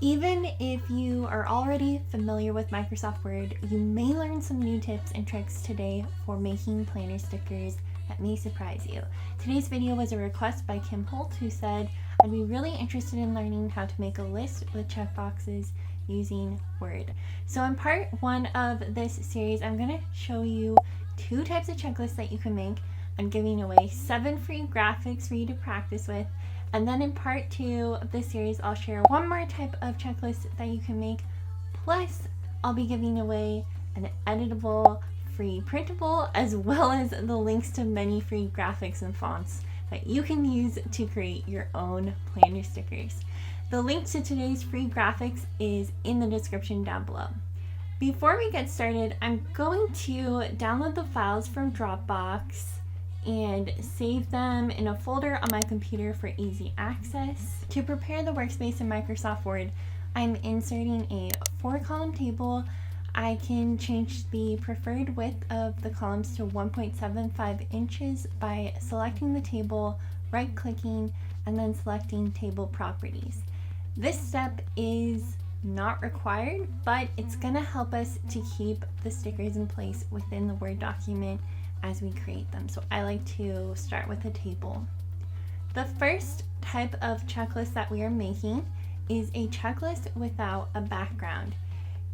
Even if you are already familiar with Microsoft Word, you may learn some new tips and tricks today for making planner stickers that may surprise you. Today's video was a request by Kim Holt, who said, I'd be really interested in learning how to make a list with checkboxes using Word. So in part one of this series, I'm going to show you 2 types of checklists that you can make. I'm giving away 7 free graphics for you to practice with. And then in part 2 of this series, I'll share one more type of checklist that you can make. Plus, I'll be giving away an editable free printable, as well as the links to many free graphics and fonts that you can use to create your own planner stickers. The link to today's free graphics is in the description down below. Before we get started, I'm going to download the files from Dropbox and save them in a folder on my computer for easy access. To prepare the workspace in Microsoft Word, I'm inserting a 4-column table. I can change the preferred width of the columns to 1.75 inches by selecting the table, right-clicking, and then selecting Table Properties. This step is not required, but it's gonna help us to keep the stickers in place within the Word document as we create them. So I like to start with a table. The first type of checklist that we are making is a checklist without a background.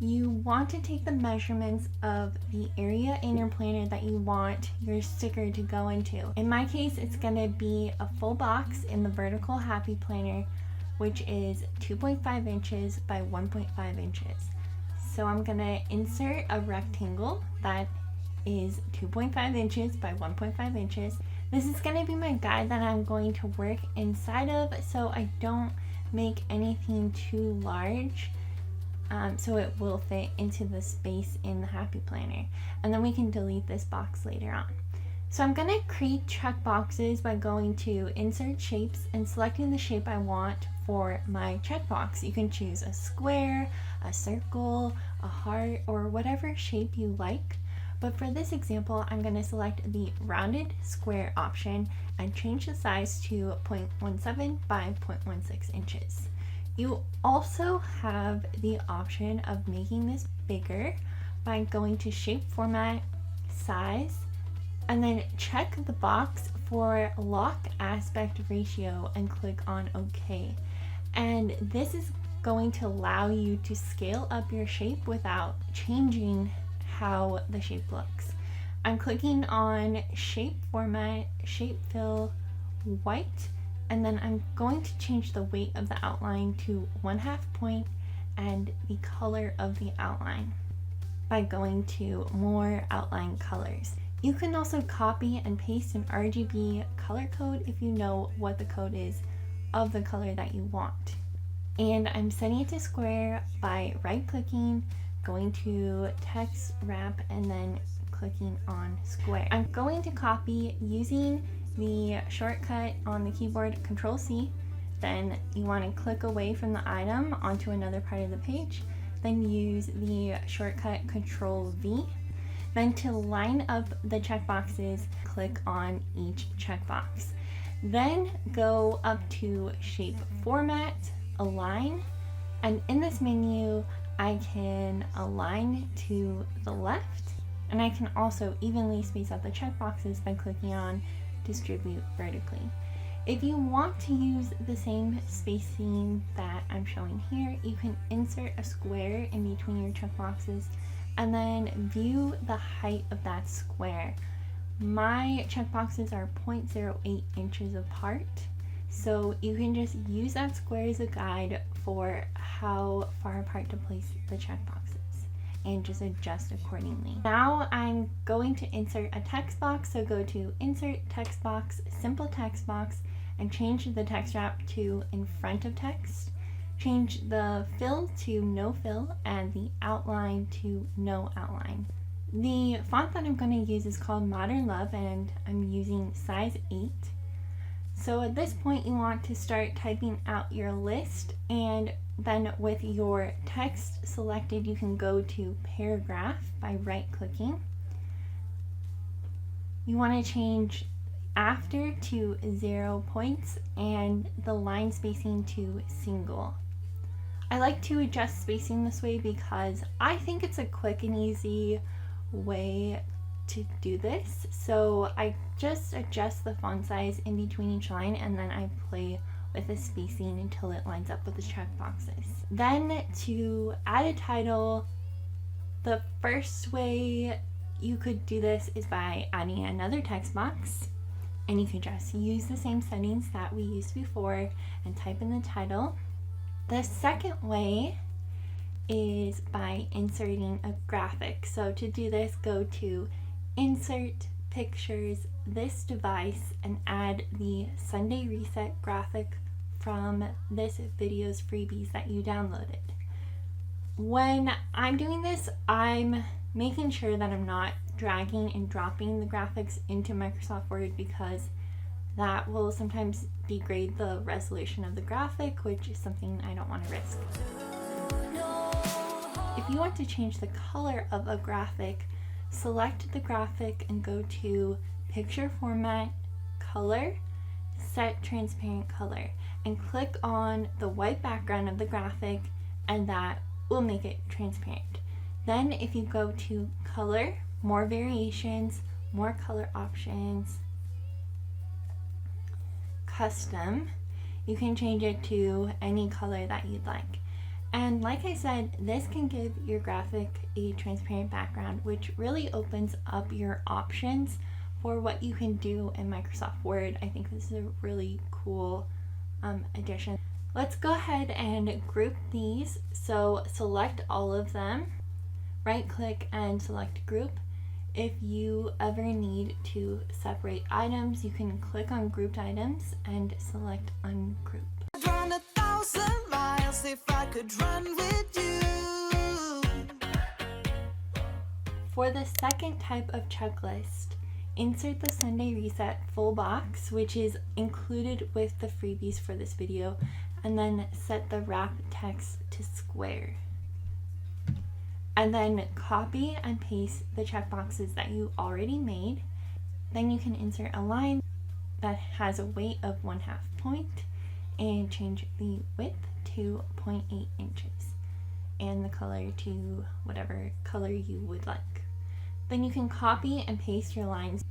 You want to take the measurements of the area in your planner that you want your sticker to go into. In my case, it's gonna be a full box in the vertical Happy Planner, which is 2.5 inches by 1.5 inches. So I'm gonna insert a rectangle that is 2.5 inches by 1.5 inches. This is going to be my guide that I'm going to work inside of, so I don't make anything too large, so it will fit into the space in the Happy Planner. And then we can delete this box later on. So I'm going to create check boxes by going to Insert Shapes and selecting the shape I want for my checkbox. You can choose a square, a circle, a heart, or whatever shape you like. But for this example, I'm going to select the rounded square option and change the size to 0.17 by 0.16 inches. You also have the option of making this bigger by going to Shape Format, Size, and then check the box for Lock Aspect Ratio and click on OK. And this is going to allow you to scale up your shape without changing how the shape looks. I'm clicking on Shape Format, Shape Fill, White, and then I'm going to change the weight of the outline to 1/2 point and the color of the outline by going to More Outline Colors. You can also copy and paste an RGB color code if you know what the code is of the color that you want. And I'm setting it to square by right-clicking, going to Text Wrap, and then clicking on Square. I'm going to copy using the shortcut on the keyboard Control-C. Then you want to click away from the item onto another part of the page. Then use the shortcut Control-V. Then to line up the checkboxes, click on each checkbox. Then go up to Shape Format, Align, and in this menu, I can align to the left, and I can also evenly space out the checkboxes by clicking on Distribute Vertically. If you want to use the same spacing that I'm showing here, you can insert a square in between your checkboxes and then view the height of that square. My checkboxes are 0.08 inches apart, so you can just use that square as a guide for how far apart to place the checkboxes and just adjust accordingly. Now I'm going to insert a text box, so go to Insert Text Box, Simple Text Box, and change the text wrap to in front of text. Change the fill to no fill and the outline to no outline. The font that I'm going to use is called Modern Love, and I'm using size 8. So at this point you want to start typing out your list, and then with your text selected you can go to Paragraph by right clicking. You want to change after to 0 points and the line spacing to single. I like to adjust spacing this way because I think it's a quick and easy way to do this. So I just adjust the font size in between each line, and then I play with the spacing until it lines up with the checkboxes. Then to add a title, the first way you could do this is by adding another text box, and you can just use the same settings that we used before and type in the title. The second way is by inserting a graphic. So to do this, go to Insert, Pictures, this device, and add the Sunday Reset graphic from this video's freebies that you downloaded. When I'm doing this, I'm making sure that I'm not dragging and dropping the graphics into Microsoft Word, because that will sometimes degrade the resolution of the graphic, which is something I don't want to risk. If you want to change the color of a graphic, select the graphic and go to Picture Format, Color, Set Transparent Color, and click on the white background of the graphic, and that will make it transparent. Then if you go to Color, More Variations, More Color Options, Custom, you can change it to any color that you'd like. And like I said, this can give your graphic a transparent background, which really opens up your options for what you can do in Microsoft Word. I think this is a really cool addition. Let's go ahead and group these. So select all of them, right click and select group. If you ever need to separate items, you can click on grouped items and select ungroup. I'd run 1,000 miles if I could run with you. For the second type of checklist, insert the Sunday Reset full box, which is included with the freebies for this video, and then set the wrap text to square. And then copy and paste the checkboxes that you already made. Then you can insert a line that has a weight of 1/2 point and change the width to 0.8 inches and the color to whatever color you would like. Then you can copy and paste your lines.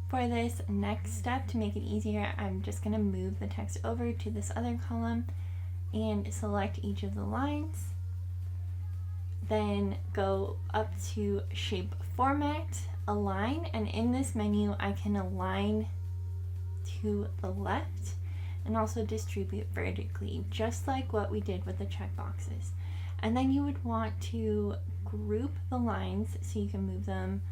For this next step, to make it easier, I'm just going to move the text over to this other column and select each of the lines. Then go up to Shape Format, Align, and in this menu I can align to the left and also distribute vertically, just like what we did with the checkboxes. And then you would want to group the lines so you can move them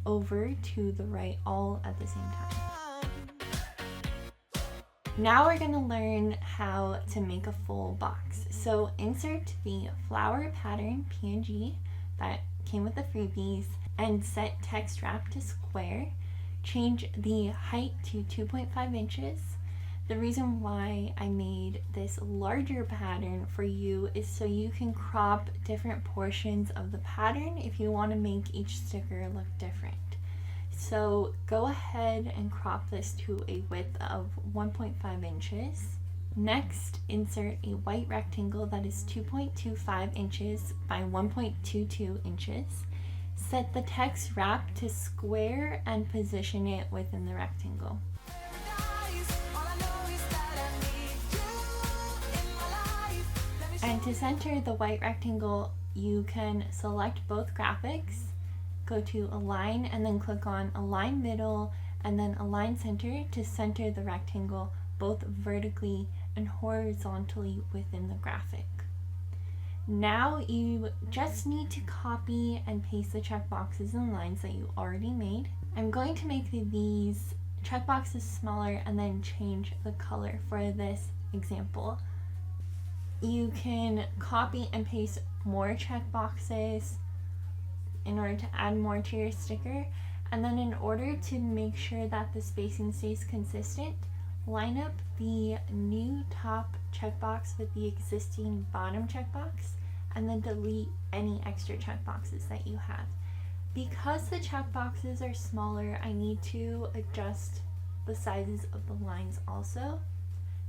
over to the right all at the same time. Now we're going to learn how to make a full box. So insert the flower pattern PNG that came with the freebies and set text wrap to square. Change the height to 2.5 inches. The reason why I made this larger pattern for you is so you can crop different portions of the pattern if you want to make each sticker look different. So go ahead and crop this to a width of 1.5 inches. Next, insert a white rectangle that is 2.25 inches by 1.22 inches. Set the text wrap to square and position it within the rectangle. And to center the white rectangle, you can select both graphics, go to Align, and then click on Align Middle, and then Align Center to center the rectangle both vertically and horizontally within the graphic. Now you just need to copy and paste the checkboxes and lines that you already made. I'm going to make these checkboxes smaller and then change the color for this example. You can copy and paste more checkboxes in order to add more to your sticker, and then in order to make sure that the spacing stays consistent, line up the new top checkbox with the existing bottom checkbox, and then delete any extra checkboxes that you have. Because the checkboxes are smaller, I need to adjust the sizes of the lines also.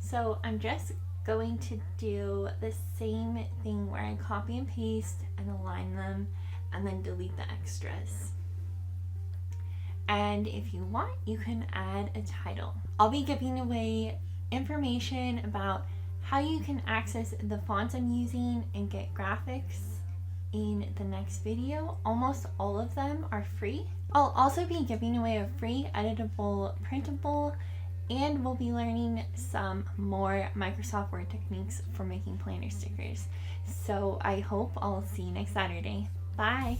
So I'm just going to do the same thing where I copy and paste and align them and then delete the extras. And if you want, you can add a title. I'll be giving away information about how you can access the fonts I'm using and get graphics in the next video. Almost all of them are free. I'll also be giving away a free editable printable, and we'll be learning some more Microsoft Word techniques for making planner stickers. So I hope I'll see you next Saturday. Bye!